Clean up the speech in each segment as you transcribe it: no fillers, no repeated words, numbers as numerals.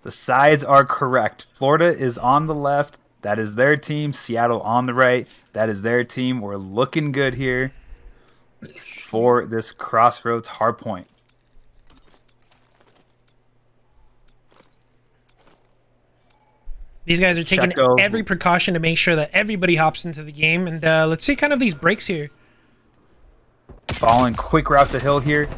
The sides are correct. Florida is on the left. That is their team. Seattle on the right. That is their team. We're looking good here for this Crossroads hardpoint. These guys are taking Checo. every precaution to make sure that everybody hops into the game. And let's see kind of these breaks here. Falling quick route the hill here.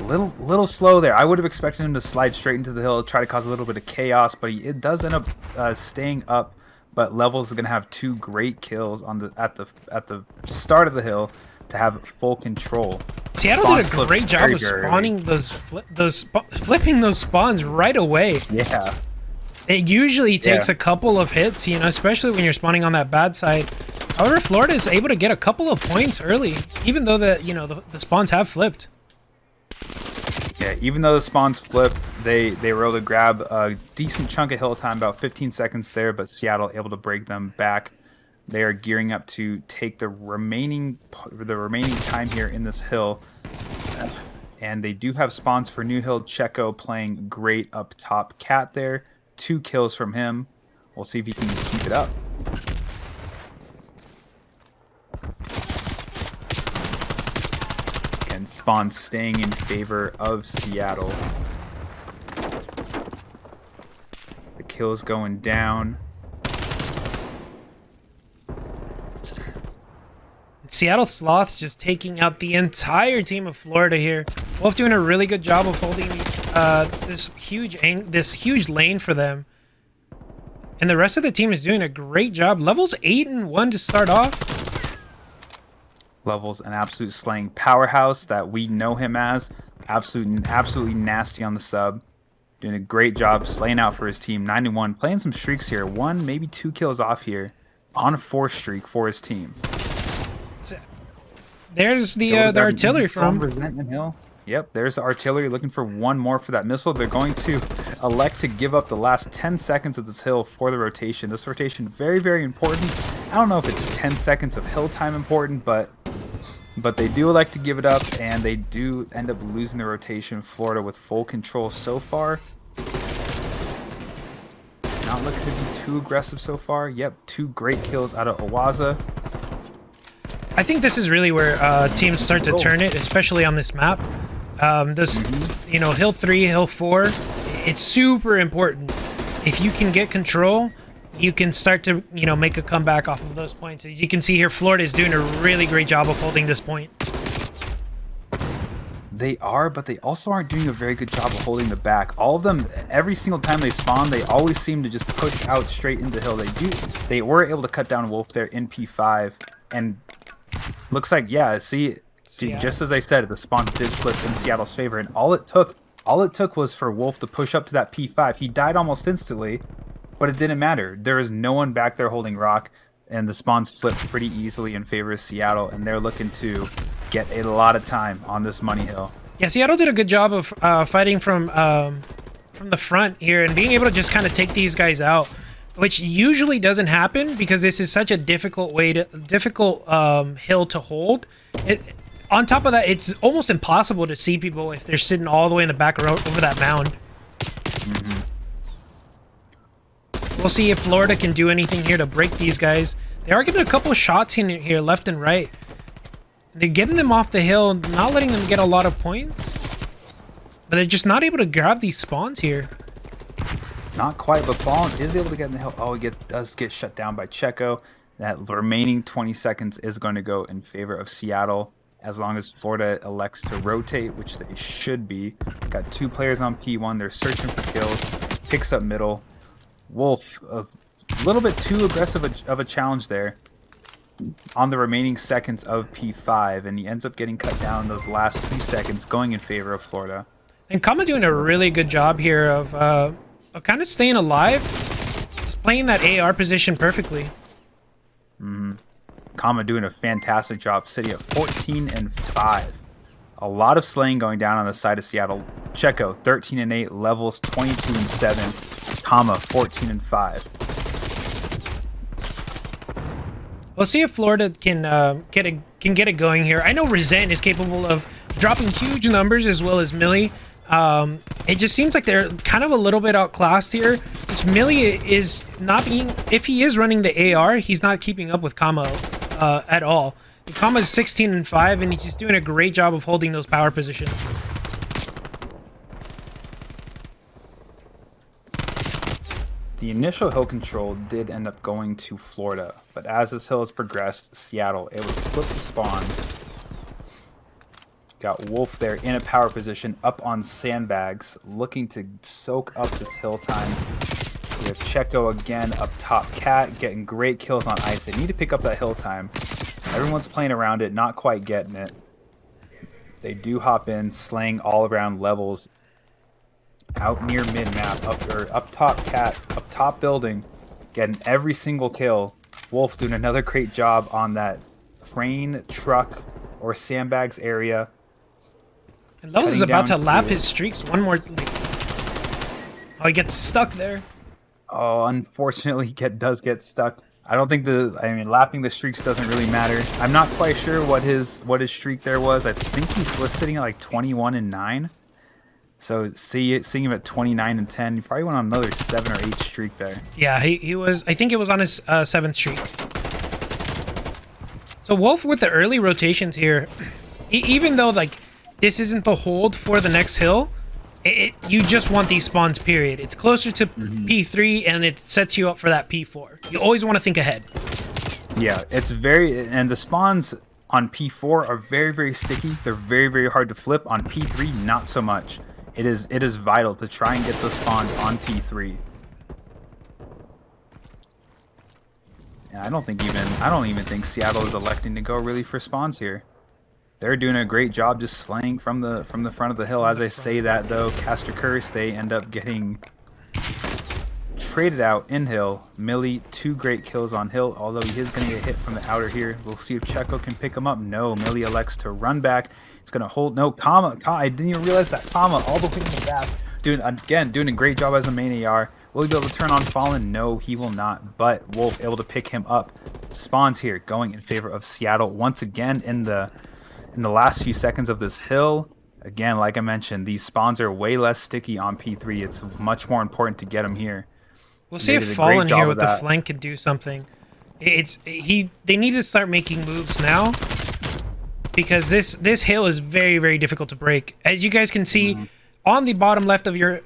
Little slow there. I would have expected him to slide straight into the hill, try to cause a little bit of chaos, but it does end up staying up. But Levels is going to have 2 great kills on the at the start of the hill to have full control. Seattle did a great job of spawning flipping those spawns right away. Yeah. It usually takes a couple of hits, you know, especially when you're spawning on that bad side. However, Florida is able to get a couple of points early, even though the spawns have flipped. Yeah, even though the spawns flipped, they were able to grab a decent chunk of hill time, about 15 seconds there, but Seattle able to break them back. They are gearing up to take the remaining time here in this hill. And they do have spawns for New Hill. Checo playing great up top. Cat there. 2 kills from him. We'll see if he can keep it up. And spawn staying in favor of Seattle. The kills going down. Seattle Sloths just taking out the entire team of Florida here. Wolf doing a really good job of holding these this huge lane for them. And the rest of the team is doing a great job. Levels 8 and 1 to start off. Levels an absolute slaying powerhouse that we know him as. Absolutely nasty on the sub. Doing a great job slaying out for his team. 91, playing some streaks here. 1, maybe 2 kills off here on a 4 streak for his team. There's the artillery from Resentment Hill. Yep, there's the artillery looking for 1 more for that missile. They're going to elect to give up the last 10 seconds of this hill for the rotation. This rotation very, very important. I don't know if it's 10 seconds of hill time important, but they do elect to give it up, and they do end up losing the rotation. Florida with full control so far. Not looking to be too aggressive so far. Yep, 2 great kills out of Awaza. I think this is really where teams start to turn it, especially on this map. You know, Hill 3, Hill 4, it's super important. If you can get control, you can start to, you know, make a comeback off of those points. As you can see here, Florida is doing a really great job of holding this point. They are, but they also aren't doing a very good job of holding the back. All of them, every single time they spawn, they always seem to just push out straight into the hill. They were able to cut down Wolf there in P5, and looks like, yeah, see, just as I said, the spawns did flip in Seattle's favor, and all it took was for Wolf to push up to that P5. He died almost instantly, but it didn't matter. There is no one back there holding rock, and the spawns flipped pretty easily in favor of Seattle, and they're looking to get a lot of time on this money hill. Yeah, Seattle did a good job of fighting from the front here and being able to just kind of take these guys out, which usually doesn't happen because this is such a difficult hill to hold. On top of that, it's almost impossible to see people if they're sitting all the way in the back row over that mound. We'll see if Florida can do anything here to break these guys. They are getting a couple shots in here left and right. They're getting them off the hill, not letting them get a lot of points. But they're just not able to grab these spawns here. Not quite, but Fallen is able to get in the hill. Oh, he does get shut down by Checo. That remaining 20 seconds is going to go in favor of Seattle, as long as Florida elects to rotate, which they should be. Got 2 players on P1. They're searching for kills. Picks up middle. Wolf, a little bit too aggressive of a challenge there on the remaining seconds of P5, and he ends up getting cut down those last few seconds, going in favor of Florida. And Kama doing a really good job here of kind of staying alive, just playing that AR position perfectly. Kama doing a fantastic job, sitting at 14 and 5. A lot of slaying going down on the side of Seattle. Checo 13 and 8, Levels 22 and 7, Kama 14 and 5. We'll see if Florida can get it going here. I know Resent is capable of dropping huge numbers as well as Millie. It just seems like they're kind of a little bit outclassed here. This Millie is not being... If he is running the AR, he's not keeping up with Kamo at all. Kamo is 16 and 5, and he's just doing a great job of holding those power positions. The initial hill control did end up going to Florida, but as this hill has progressed, Seattle able to flip the spawns. Got Wolf there in a power position up on sandbags, looking to soak up this hill time. We have Checo again up top. Cat getting great kills on ice. They need to pick up that hill time. Everyone's playing around it, not quite getting it. They do hop in, slaying all around levels. Out near mid-map, up top Cat, up top building, getting every single kill. Wolf doing another great job on that crane, truck, or sandbags area. And Levels is about to lap his streaks one more... Oh, he gets stuck there. Oh, unfortunately, does get stuck. I don't think lapping the streaks doesn't really matter. I'm not quite sure what his streak there was. I think he was sitting at like 21 and 9. So seeing him at 29 and 10, he probably went on another 7 or 8 streak there. Yeah, he was. I think it was on his 7th streak. So Wolf with the early rotations here, even though like this isn't the hold for the next hill, you just want these spawns. Period. It's closer to P3 and it sets you up for that P4. You always want to think ahead. Yeah, it's and the spawns on P4 are very, very sticky. They're very, very hard to flip. On P3, not so much. It is vital to try and get those spawns on P3. And I don't even think Seattle is electing to go really for spawns here. They're doing a great job just slaying from the front of the hill. As I say that though, Caster Curse, they end up getting traded out in hill. Millie, 2 great kills on hill, although he is going to get hit from the outer here. We'll see if Checo can pick him up. No, Millie elects to run back. He's going to hold. No, Kama. I didn't even realize that Kama all the way in the back. Doing a great job as a main AR. Will he be able to turn on Fallen? No, he will not. But Wolf able to pick him up. Spawns here going in favor of Seattle once again in the last few seconds of this hill. Again, like I mentioned, these spawns are way less sticky on P3. It's much more important to get them here. We'll see if Fallen here with the flank can do something. They need to start making moves now because this hill is very, very difficult to break. As you guys can see on the bottom left of your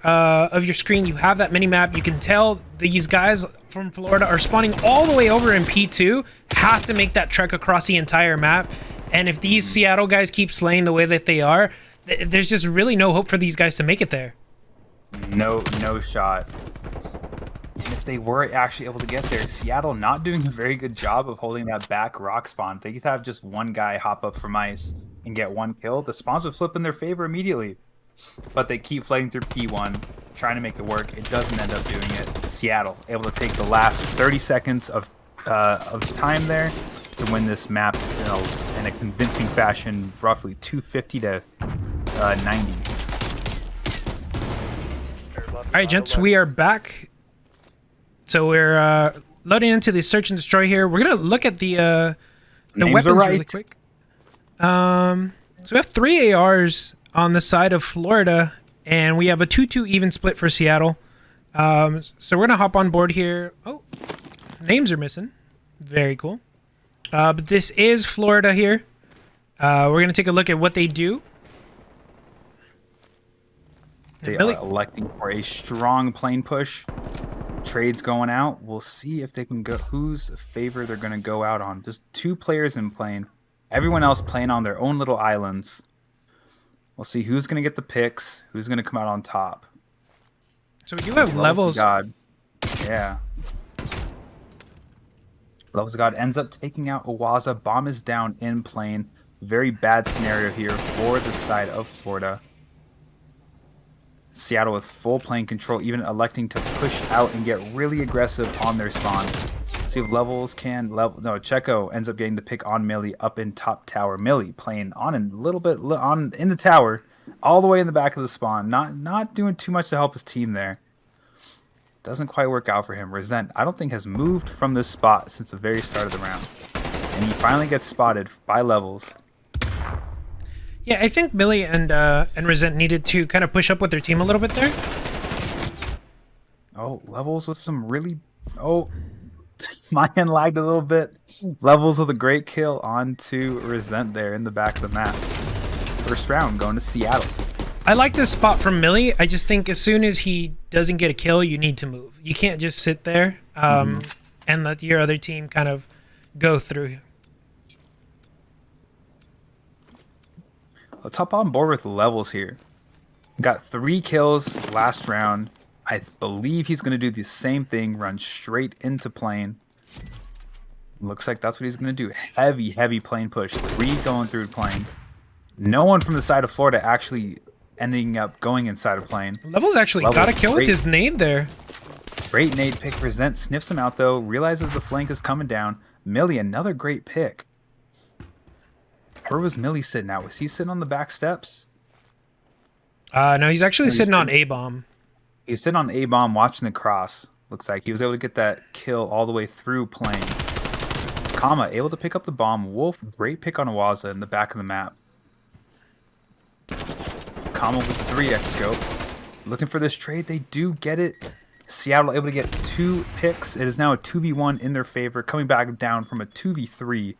screen, you have that mini map. You can tell these guys from Florida are spawning all the way over in P2. Have to make that trek across the entire map. And if these Seattle guys keep slaying the way that they are, there's just really no hope for these guys to make it there. No shot. And if they were actually able to get there, Seattle not doing a very good job of holding that back rock spawn. They could have just one guy hop up from ice and get 1 kill. The spawns would flip in their favor immediately. But they keep flagging through P1, trying to make it work. It doesn't end up doing it. Seattle able to take the last 30 seconds of time there to win this map, in a convincing fashion, roughly 250 to 90. All right, gents, we are back. So we're loading into the search and destroy here. We're gonna look at the weapons really quick. So we have 3 ARs on the side of Florida, and we have a 2-2 even split for Seattle. So we're gonna hop on board here. Oh, names are missing. Very cool. But this is Florida here. We're gonna take a look at what they do. They are electing for a strong plane push. Trades going out. We'll see if they can go. Whose favor they're going to go out on. Just 2 players in plane. Everyone else playing on their own little islands. We'll see who's going to get the picks. Who's going to come out on top. So we do have Levels. God. Yeah. Levels God ends up taking out Owaza. Bomb is down in plane. Very bad scenario here for the side of Florida. Seattle with full plane control, even electing to push out and get really aggressive on their spawn. See if Levels can Checo ends up getting the pick on Millie up in top tower. Millie playing on a little bit in the tower, all the way in the back of the spawn. Not doing too much to help his team there. Doesn't quite work out for him. Resent, I don't think, has moved from this spot since the very start of the round. And he finally gets spotted by Levels. Yeah, I think Millie and Resent needed to kind of push up with their team a little bit there. Oh, Levels with some really... Oh, my hand lagged a little bit. Levels with a great kill onto Resent there in the back of the map. First round going to Seattle. I like this spot from Millie. I just think as soon as he doesn't get a kill, you need to move. You can't just sit there and let your other team kind of go through. Let's hop on board with Levels here. Got 3 kills last round. I believe he's going to do the same thing, run straight into plane. Looks like that's what he's going to do. Heavy plane push. 3 going through plane. No one from the side of Florida actually ending up going inside of plane. Levels actually got a kill with his nade there. Great nade pick. Resent sniffs him out though. Realizes the flank is coming down. Millie, another great pick. Where was Millie sitting at? Was he sitting on the back steps? No, he's actually sitting on A-bomb. He's sitting on A-bomb watching the cross. Looks like he was able to get that kill all the way through plane. Kama able to pick up the bomb. Wolf, great pick on Awaza in the back of the map. Kama with the 3x scope. Looking for this trade. They do get it. Seattle able to get 2 picks. It is now a 2v1 in their favor. Coming back down from a 2v3.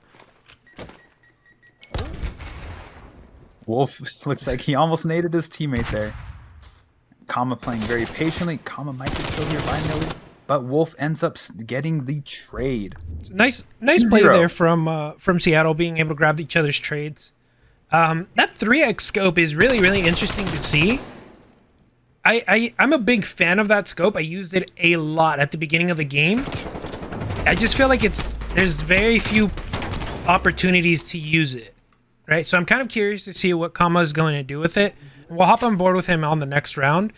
Wolf looks like he almost naded his teammate there. Kama playing very patiently. Kama might get killed here by Millie, but Wolf ends up getting the trade. Nice play there from Seattle, being able to grab each other's trades. That 3x scope is really interesting to see. I'm a big fan of that scope. I used it a lot at the beginning of the game. I just feel like there's very few opportunities to use it, right? So I'm kind of curious to see what Kama is going to do with it. We'll hop on board with him on the next round.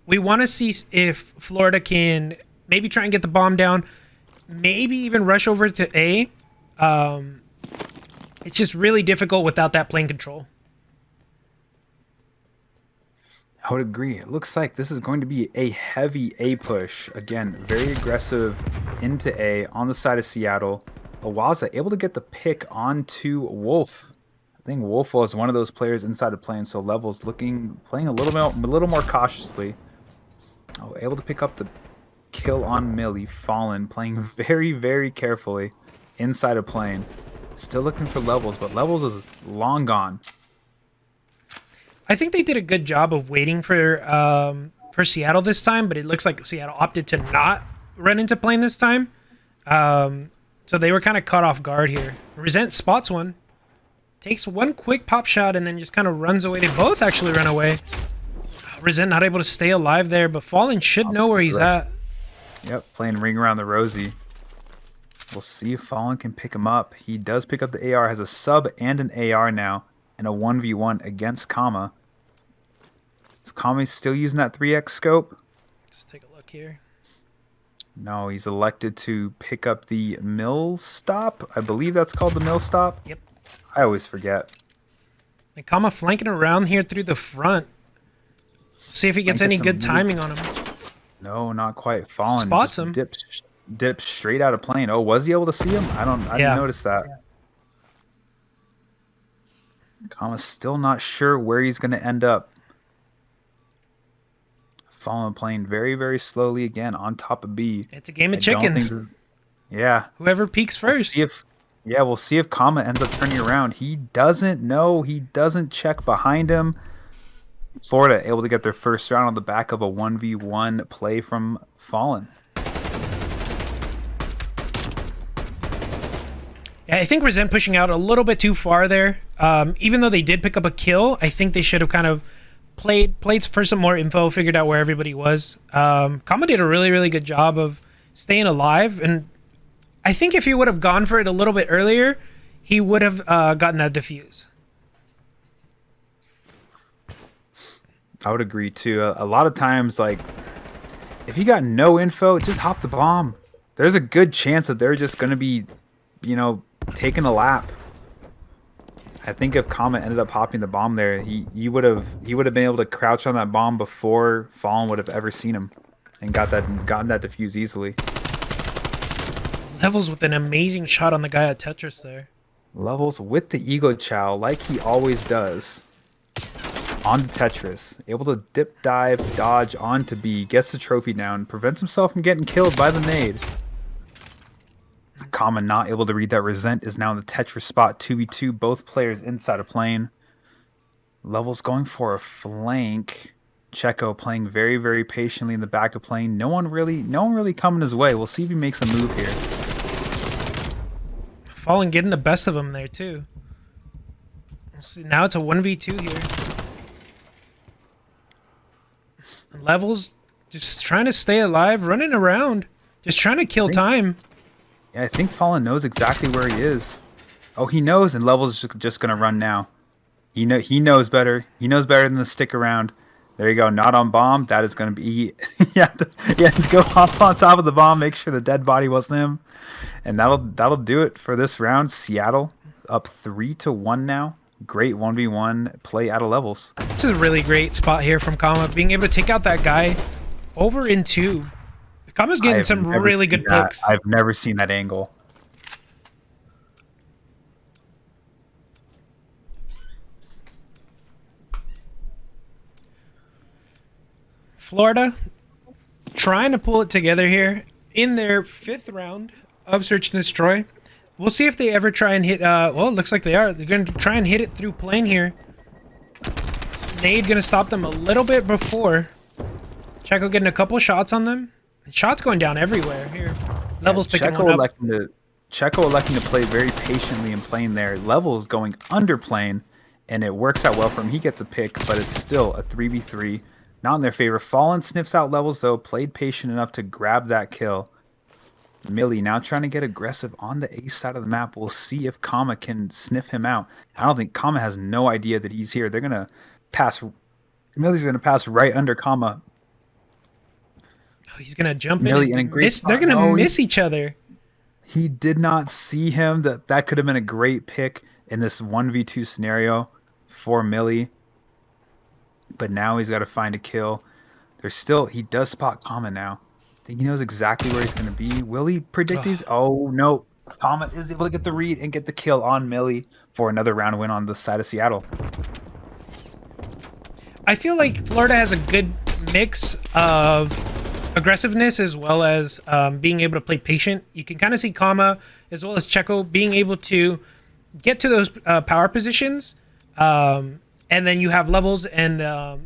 We want to see if Florida can maybe try and get the bomb down, maybe even rush over to A. It's just really difficult without that plane control. I would agree. It looks like this is going to be a heavy A push. Again, very aggressive into A on the side of Seattle. Awaza able to get the pick onto Wolf. I think Wolf was one of those players inside the plane, so Levels playing a little more cautiously. Oh, able to pick up the kill on Millie. Fallen playing very carefully inside a plane. Still looking for Levels, but Levels is long gone. I think they did a good job of waiting for Seattle this time, but it looks like Seattle opted to not run into plane this time. So they were kind of caught off guard here. Resent spots one. Takes one quick pop shot and then just kind of runs away. They both actually run away. Resent not able to stay alive there, but Fallen should know where he's at. Yep, playing ring around the rosy. We'll see if Fallen can pick him up. He does pick up the AR, has a sub and an AR now, and a 1v1 against Kama. Is Kama still using that 3x scope? Let's take a look here. No, he's elected to pick up the mill stop. I believe that's called the mill stop. Yep. I always forget. And Kama flanking around here through the front. See if he gets any good timing on him. No, not quite. Fallen. Spots him. Dips straight out of plane. Oh, was he able to see him? I didn't notice that. Yeah. Kama's still not sure where he's going to end up. Fallen playing very slowly again on top of B. It's a game of chicken. Yeah. Whoever peaks first. We'll see if Kama ends up turning around. He doesn't know. He doesn't check behind him. Florida able to get their first round on the back of a 1v1 play from Fallen. Yeah, I think Resent pushing out a little bit too far there. Even though they did pick up a kill, I think they should have kind of played for some more info, figured out where everybody was. Kama did a really good job of staying alive, and I think if he would have gone for it a little bit earlier, he would have gotten that defuse. I would agree too. A lot of times, like, if you got no info, just hop the bomb. There's a good chance that they're just going to be, taking a lap. I think if Kama ended up hopping the bomb there, he would have been able to crouch on that bomb before Fallen would have ever seen him, and gotten that defuse easily. Levels with an amazing shot on the guy at Tetris there. Levels with the Ego Chow, like he always does. On to Tetris. Able to dip, dive, dodge onto B. Gets the trophy down. Prevents himself from getting killed by the nade. Kama not able to read that Resent is now in the Tetris spot. 2v2, both players inside a plane. Levels going for a flank. Checo playing very, very patiently in the back of plane. No one really coming his way. We'll see if he makes a move here. Fallen getting the best of him there too. We'll see. Now it's a 1v2 here. Levels just trying to stay alive, running around, just trying to kill time. Yeah, I think Fallen knows exactly where he is. Oh, he knows, and Levels just gonna run now. He knows better. He knows better than to stick around. There you go. Not on bomb. That is gonna be yeah. To go hop on top of the bomb, make sure the dead body wasn't him, and that'll do it for this round. Seattle up 3-1 now. Great 1v1 play out of Levels. This is a really great spot here from Kama, being able to take out that guy over in 2. Kama's getting some really good picks. I've never seen that angle. Florida trying to pull it together here in their 5th round of Search and Destroy. We'll see if they ever try and hit, well, it looks like they are. They're going to try and hit it through plane here. Nade going to stop them a little bit before. Checo getting a couple shots on them. Shots going down everywhere here. Levels picking one up. Checo electing to play very patiently in plane there. Levels going under plane, and it works out well for him. He gets a pick, but it's still a 3v3. Not in their favor. Fallen sniffs out Levels, though. Played patient enough to grab that kill. Millie now trying to get aggressive on the A side of the map. We'll see if Kama can sniff him out. I don't think Kama has no idea that he's here. They're going to pass. Millie's going to pass right under Kama. Oh, he's going to jump in. They're going to miss each other. He did not see him. That could have been a great pick in this 1v2 scenario for Millie. But now he's got to find a kill. He does spot Kama now. I think he knows exactly where he's going to be. Will he predict these? Oh, no. Kama is able to get the read and get the kill on Millie for another round win on the side of Seattle. I feel like Florida has a good mix of aggressiveness as well as being able to play patient. You can kind of see Kama as well as Checo being able to get to those power positions. And then you have Levels and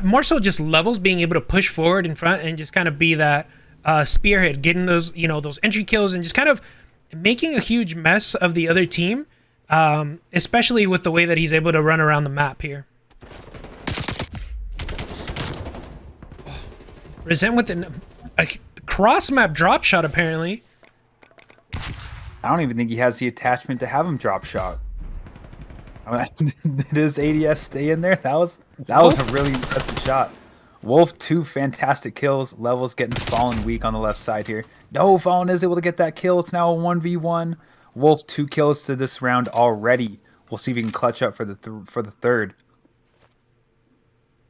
more so just Levels being able to push forward in front and just kind of be that spearhead, getting those, those entry kills and just kind of making a huge mess of the other team, especially with the way that he's able to run around the map here. Resent with a cross-map drop shot, apparently. I don't even think he has the attachment to have him drop shot. Did his ADS stay in there? That was a really impressive shot. Wolf, 2 fantastic kills. Levels getting Fallen weak on the left side here. No, Fallen is able to get that kill. It's now a 1v1. Wolf, 2 kills to this round already. We'll see if he can clutch up for the third.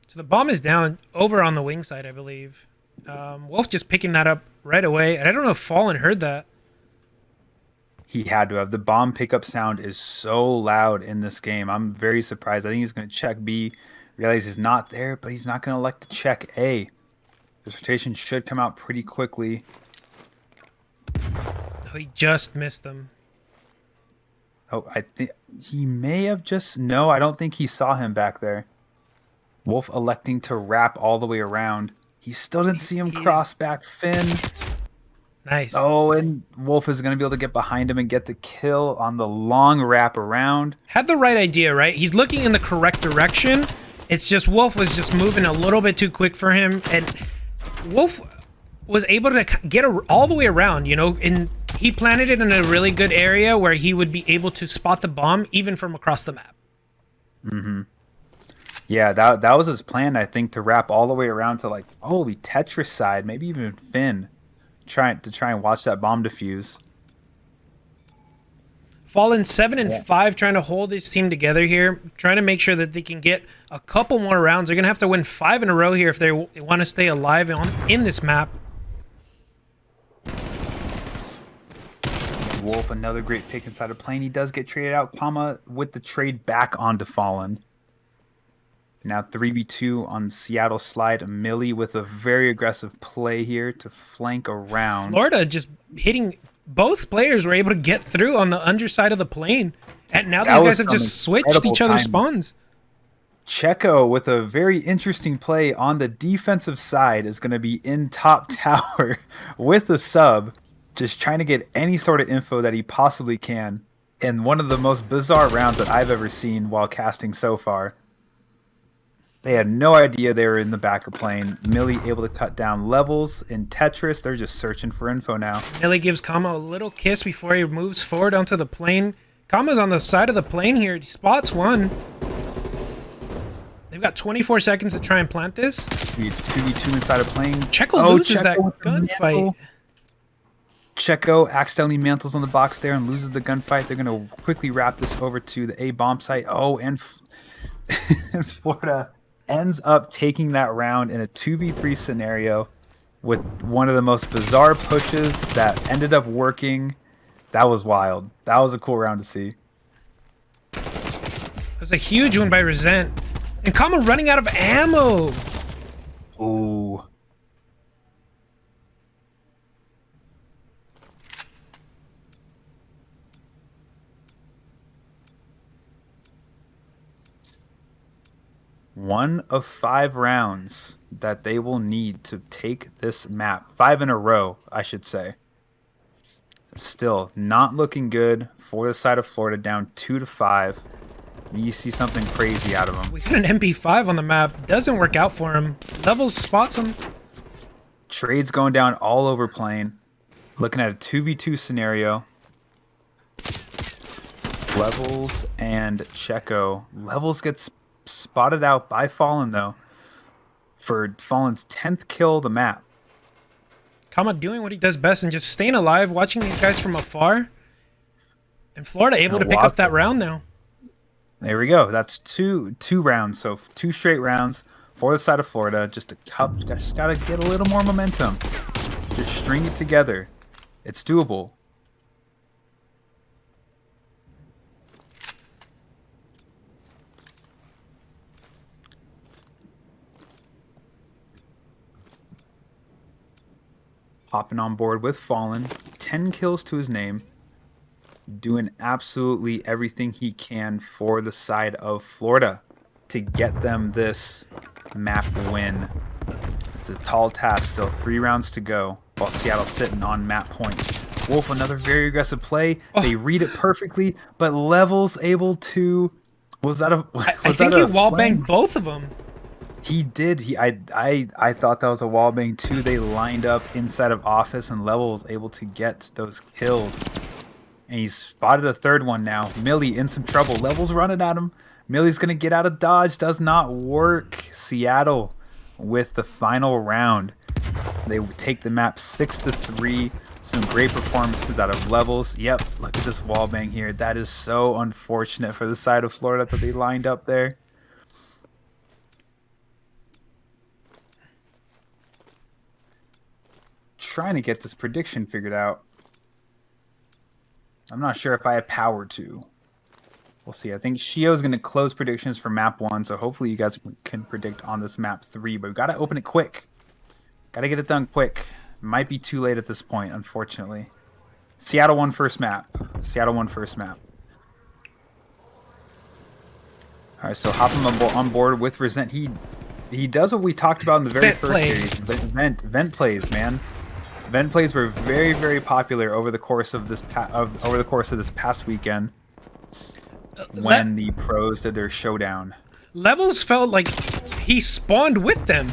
So the bomb is down over on the wing side, I believe. Wolf just picking that up right away. And I don't know if Fallen heard that. He had to have. The bomb pickup sound is so loud in this game. I'm very surprised. I think he's going to check B, realize he's not there, but he's not going to elect to check A. This rotation should come out pretty quickly. Oh, he just missed them. Oh, I think he may have just... No, I don't think he saw him back there. Wolf electing to wrap all the way around. He still didn't see him cross back Finn. Nice. Oh, and Wolf is going to be able to get behind him and get the kill on the long wrap around. Had the right idea, right? He's looking in the correct direction. It's just Wolf was just moving a little bit too quick for him. And Wolf was able to get all the way around, and he planted it in a really good area where he would be able to spot the bomb even from across the map. Mm-hmm. Yeah, that was his plan, I think, to wrap all the way around to holy Tetris side, maybe even Finn. Try and watch that bomb defuse. Fallen 7 and 5, trying to hold his team together here, trying to make sure that they can get a couple more rounds. They're gonna have to win 5 in a row here if they want to stay alive in this map. Wolf, another great pick inside of plane. He does get traded out, comma, with the trade back onto Fallen. Now 3v2 on Seattle Slide. Millie with a very aggressive play here to flank around. Florida just hitting. Both players were able to get through on the underside of the plane. And now these guys have just switched each other's spawns. Checo with a very interesting play on the defensive side is going to be in top tower with a sub, just trying to get any sort of info that he possibly can in one of the most bizarre rounds that I've ever seen while casting so far. They had no idea they were in the back of plane. Millie able to cut down levels in Tetris. They're just searching for info now. Millie gives Kama a little kiss before he moves forward onto the plane. Kama's on the side of the plane here. He spots one. They've got 24 seconds to try and plant this. 2v2 inside a plane. Checo loses that gunfight. Checo accidentally mantles on the box there and loses the gunfight. They're going to quickly wrap this over to the A bomb site. Oh, and Florida ends up taking that round in a 2v3 scenario with one of the most bizarre pushes that ended up working. That was wild. That was a cool round to see. It was a huge one by Resent. And Kama running out of ammo. Ooh. One of 5 rounds that they will need to take this map. 5 in a row, I should say. Still not looking good for the side of Florida, down 2-5. You see something crazy out of him. We got an MP5 on the map. Doesn't work out for him. Levels spots him. Trades going down all over plane. Looking at a 2v2 scenario. Levels and Checo. Levels gets spotted out by Fallen, though, for Fallen's 10th kill of the map. Kama doing what he does best and just staying alive, watching these guys from afar. And Florida able to pick up that round now. There we go. That's two rounds. So 2 straight rounds for the side of Florida. Just gotta get a little more momentum. Just string it together. It's doable. Hopping on board with Fallen. 10 kills to his name. Doing absolutely everything he can for the side of Florida to get them this map win. It's a tall task still. 3 rounds to go while Seattle's sitting on map point. Wolf, another very aggressive play. Oh. They read it perfectly, but Levels able to... Was that a... I think he wallbanged both of them. He did. I thought that was a wallbang too. They lined up inside of office, and Level was able to get those kills. And he's spotted a 3rd one now. Millie in some trouble. Level's running at him. Millie's going to get out of dodge. Does not work. Seattle with the final round. They take the map 6-3. Some great performances out of Levels. Yep, look at this wallbang here. That is so unfortunate for the side of Florida that they lined up there. Trying to get this prediction figured out. I'm not sure if I have power to. We'll see. I think Shio's going to close predictions for map 1, so hopefully you guys can predict on this map 3. But we've got to open it quick. Got to get it done quick. Might be too late at this point, unfortunately. Seattle won first map. Seattle won first map. All right, so hopping on board with Resent. He does what we talked about in the very first series. Vent plays, man. Vent plays were very, very popular over the course of this past weekend when the pros did their showdown. Levels felt like he spawned with them.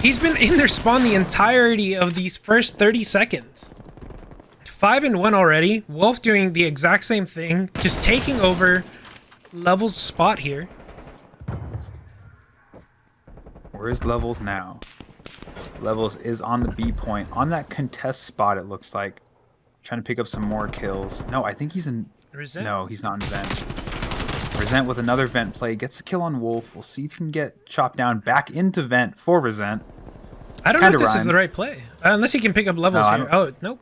He's been in their spawn the entirety of these first 30 seconds. 5-1 already. Wolf doing the exact same thing, just taking over Levels' spot here. Where's Levels now? Levels is on the B point. On that contest spot, it looks like. Trying to pick up some more kills. No, I think he's in... Resent? No, he's not in Vent. Resent with another Vent play. Gets the kill on Wolf. We'll see if he can get chopped down back into Vent for Resent. I don't know if this is the right play. Unless he can pick up Levels here. Oh, nope.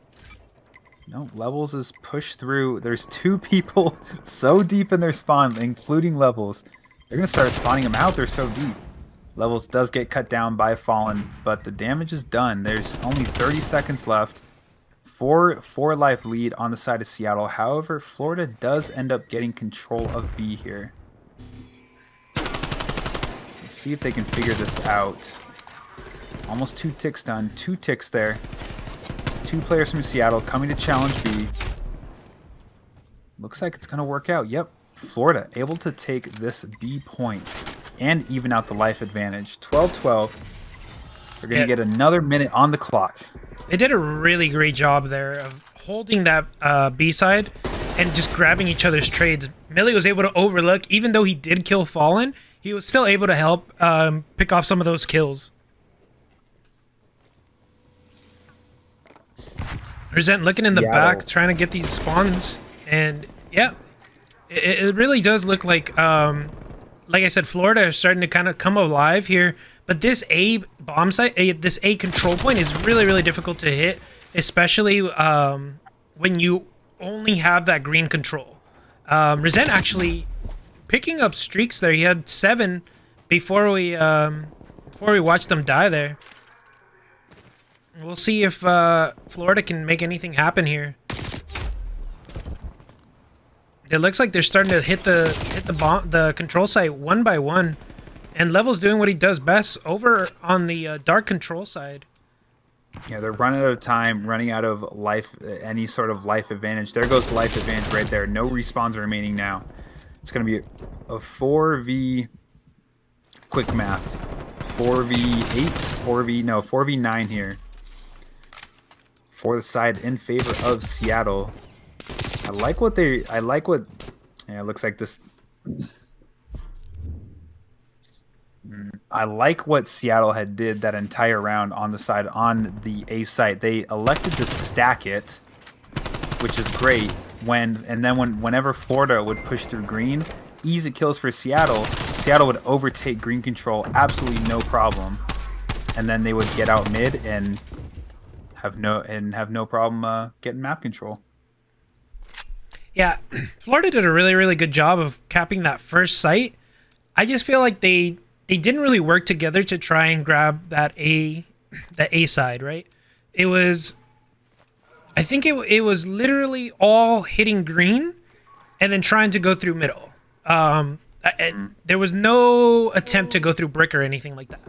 No, Levels is pushed through. There's 2 people so deep in their spawn, including Levels. They're going to start spawning them out. They're so deep. Levels does get cut down by Fallen, but the damage is done. There's only 30 seconds left. 4 life lead on the side of Seattle. However, Florida does end up getting control of B here. Let's see if they can figure this out. Almost 2 ticks done. 2 ticks there. 2 players from Seattle coming to challenge B. Looks like it's going to work out. Yep. Florida able to take this B point and even out the life advantage. 12-12. They're going to get another minute on the clock. They did a really great job there of holding that B side and just grabbing each other's trades. Millie was able to overlook, even though he did kill Fallen, he was still able to help pick off some of those kills. Resent looking in the back, trying to get these spawns, and yeah, it really does look like I said, Florida is starting to kind of come alive here. But this A bomb site, this A control point is really, really difficult to hit, especially when you only have that green control. Resent actually picking up streaks there. He had 7 before we watched them die there. We'll see if Florida can make anything happen here. It looks like they're starting to hit the control site one by one, and Level's doing what he does best over on the dark control side. Yeah, they're running out of time, running out of life, any sort of life advantage. There goes the life advantage right there. No respawns remaining now. It's going to be a 4v, quick math, 4v8, 4v9 here for the side in favor of Seattle. I like what, yeah, it looks like this. I like what Seattle had did that entire round on the side, on the A site. They elected to stack it, which is great. Whenever Florida would push through green, easy kills for Seattle. Seattle would overtake green control, absolutely no problem. And then they would get out mid and have no problem getting map control. Yeah, Florida did a really, really good job of capping that first site. I just feel like they didn't really work together to try and grab that A side, right? It was, I think it was literally all hitting green and then trying to go through middle. There was no attempt to go through brick or anything like that.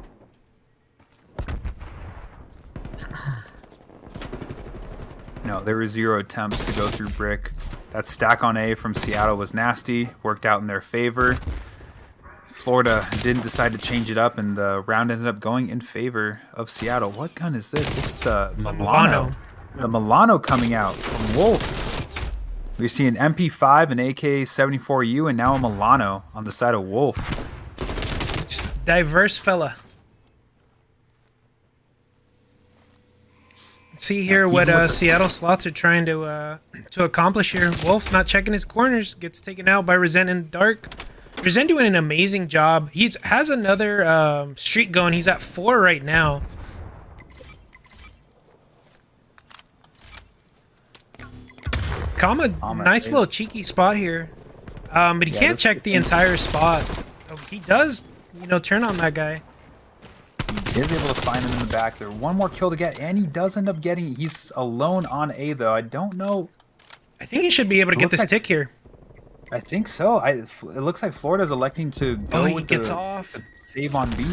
No, there were 0 attempts to go through brick. That stack on A from Seattle was nasty, worked out in their favor. Florida didn't decide to change it up, and the round ended up going in favor of Seattle. What gun is this? This is the Milano. The Milano coming out from Wolf. We see an MP5, an AK-74U, and now a Milano on the side of Wolf. Just diverse fella. See here what Seattle Sloths are trying to accomplish here. Wolf not checking his corners, gets taken out by Resent in dark. Resent doing an amazing job. He has another streak going. He's at 4 right now. Kama, nice little cheeky spot here. But he can't check the entire spot. Oh, he does, turn on that guy. He is able to find him in the back there. One more kill to get, and he does end up getting. He's alone on A, though. I don't know. I think he should be able to get this tick here. I think so. It looks like Florida's electing to go with the save on B.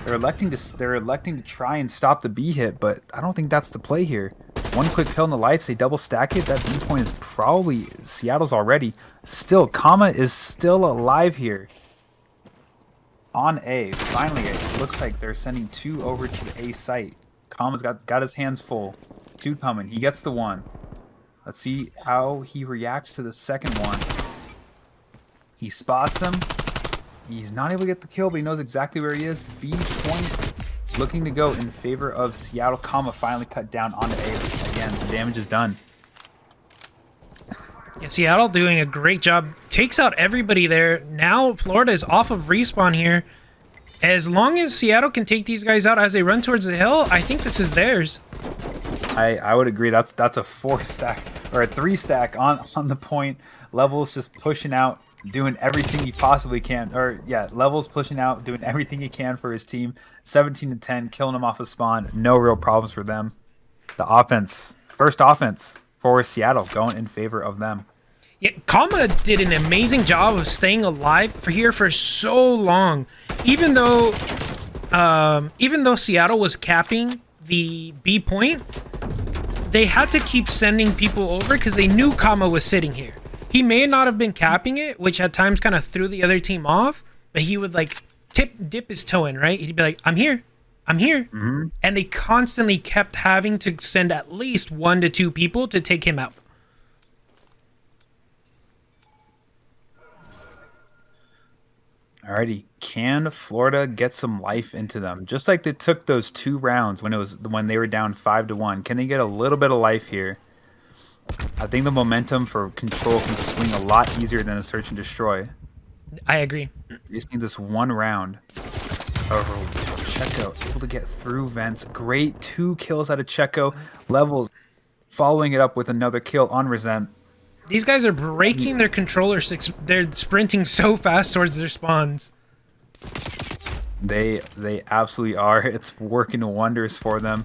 They're electing to try and stop the B hit, but I don't think that's the play here. One quick kill in the lights, they double stack it. That B point is probably Seattle's already. Still, Kama is still alive here. On A, finally, it looks like they're sending 2 over to the A site. Kama's got his hands full. 2 coming. He gets the 1. Let's see how he reacts to the second one. He spots him. He's not able to get the kill, but he knows exactly where he is. B point looking to go in favor of Seattle. Kama finally cut down onto A. Again, the damage is done. Yeah, Seattle doing a great job. Takes out everybody there. Now Florida is off of respawn here. As long as Seattle can take these guys out as they run towards the hill, I think this is theirs. I would agree. That's a 4 stack or a 3 stack on the point. Levels just pushing out, doing everything he possibly can. Or yeah, Levels pushing out, doing everything he can for his team. 17-10, killing them off of spawn. No real problems for them. The offense, first offense for Seattle, going in favor of them. Yeah, Kama did an amazing job of staying alive for so long, even though Seattle was capping the B point. They had to keep sending people over because they knew Kama was sitting here. He may not have been capping it, which at times kind of threw the other team off, but he would like dip his toe in, right? He'd be like, I'm here. And they constantly kept having to send at least 1 to 2 people to take him out. Alrighty, can Florida get some life into them? Just like they took those 2 rounds when they were down 5-1. Can they get a little bit of life here? I think the momentum for control can swing a lot easier than a search and destroy. I agree. You just need this 1 round. Over Checo, able to get through vents. Great 2 kills out of Checo. Levels following it up with another kill on Resent. These guys are breaking their controller sticks. They're sprinting so fast towards their spawns. They absolutely are. It's working wonders for them.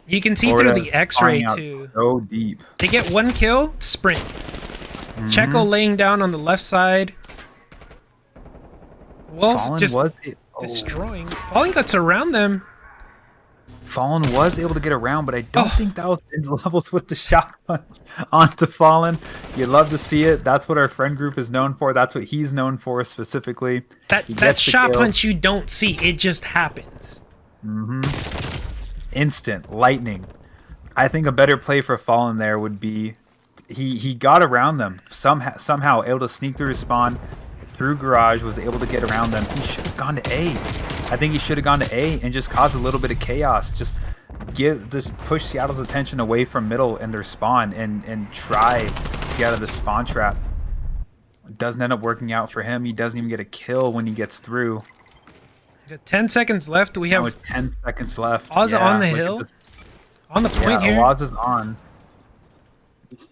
You can see through the X-ray too. So deep. They get 1 kill, sprint. Checo laying down on the left side. Wolf Fallen just destroying. Fallen guts around them. Fallen was able to get around, but I don't think that was in Levels with the shotgun onto Fallen. You'd love to see it. That's what our friend group is known for. That's what he's known for specifically. That shot punch you don't see. It just happens. Instant lightning. I think a better play for Fallen there would be he got around them somehow able to sneak through his spawn through garage, was able to get around them. He should have gone to A. I think he should have gone to A and just caused a little bit of chaos. Just push Seattle's attention away from middle and their spawn and try to get out of the spawn trap. It doesn't end up working out for him. He doesn't even get a kill when he gets through. We got 10 seconds left. We have 10 seconds left. Oz on the hill. On the point here. Oz is on.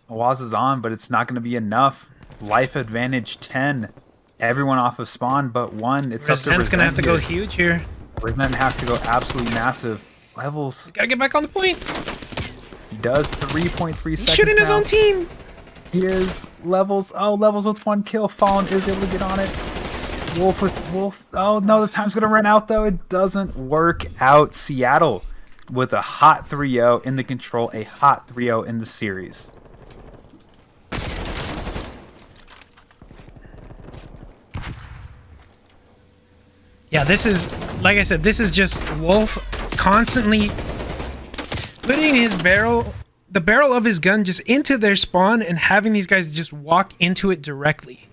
Oz is on, but it's not going to be enough. Life advantage 10. Everyone off of spawn but 1. It's up to Resent's going to have to go huge here. Resent has to go absolutely massive. Levels. Got to get back on the point. He does 3.3 seconds. He's shooting his own team. He is. Levels. Oh, Levels with 1 kill. Fallen is able to get on it. Wolf with Wolf. Oh no, the time's gonna run out though. It doesn't work out. Seattle with a hot 3-0 in the control, a hot 3-0 in the series. Yeah, this is, like I said, this is just Wolf constantly putting his the barrel of his gun just into their spawn and having these guys just walk into it directly.